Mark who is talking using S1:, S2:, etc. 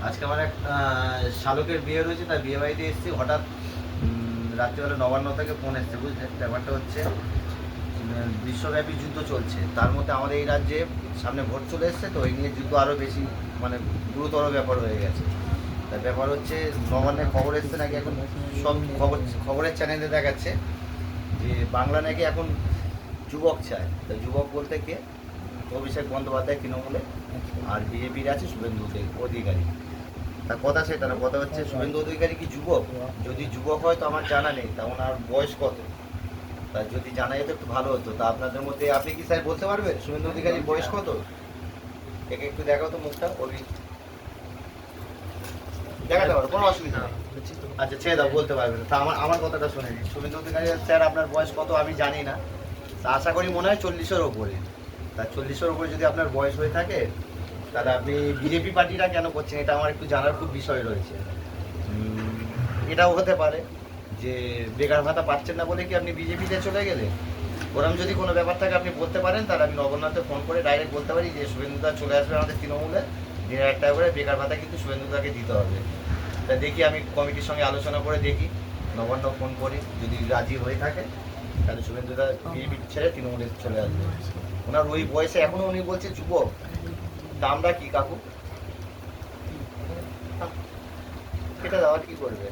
S1: আজকে আমার এক শালকের বিয়ে রয়েছে, তার বিয়ে বাড়িতে এসেছি। হঠাৎ রাত্রিবেলা নবান্ন থেকে ফোন এসছে, বুঝলেন। ব্যাপারটা হচ্ছে বিশ্বব্যাপী যুদ্ধ চলছে, তার মধ্যে আমাদের এই রাজ্যে সামনে ভোট চলে এসছে, তো এই নিয়ে যুদ্ধ আরও বেশি মানে গুরুতর ব্যাপার হয়ে গেছে। তার ব্যাপার হচ্ছে নবান্নের খবর এসছে নাকি এখন সব খবরের চ্যানেলে দেখাচ্ছে যে বাংলা নাকি এখন যুবক চায়। তা যুবক বলতে কে? অভিষেক বন্দ্যোপাধ্যায় তৃণমূলে, আর বিজেপির আছে শুভেন্দু অধিকারী। তার কথা সেটা না, কথা হচ্ছে শুভেন্দু অধিকারী কি যুবক? যদি যুবক হয় তো আমার জানা নেই, তা ওনার বয়স কত? তা যদি জানা যেত একটু ভালো হতো। তা আপনাদের মধ্যে আপনি কি স্যার বলতে পারবেন শুভেন্দু অধিকারীর বয়স কত? একে একটু দেখাও তো মুখটা। দেখাতে পারো, কোনো অসুবিধা নেই। আচ্ছা ছেড়ে দাও, বলতে পারবেন। তা আমার আমার কথাটা শুনে নিন। শুভেন্দু অধিকারী স্যার আপনার বয়স কত আমি জানি না, তা আশা করি মনে হয় 40-এর ওপরে। তা 40-এর ওপরে যদি আপনার বয়স হয়ে থাকে, তাহলে আপনি বিজেপি পার্টিটা কেন করছেন এটা আমার একটু জানার খুব বিষয় রয়েছে। এটাও হতে পারে যে বেকার ভাতা পাচ্ছেন না বলে কি আপনি বিজেপিতে চলে গেলেন। ওরকম যদি কোনো ব্যাপার থাকে আপনি বলতে পারেন, তাহলে আমি নগরনাথে ফোন করে ডাইরেক্ট বলতে পারি যে শুভেন্দুদা চলে আসবে আমাদের তৃণমূলে, 1,500 টাকা করে বেকার ভাতা কিন্তু শুভেন্দুদাকে দিতে হবে। তা দেখি আমি কমিটির সঙ্গে আলোচনা করে দেখি, নবান্ন ফোন করি, যদি রাজি হয়ে থাকে তাহলে শুভেন্দুদা বিজেপি ছেড়ে তৃণমূলে চলে আসবে। ওনার ওই বয়সে এখনও উনি বলছে যুবক, তা আমরা কি কাকু এটা দেওয়ার কি করবে?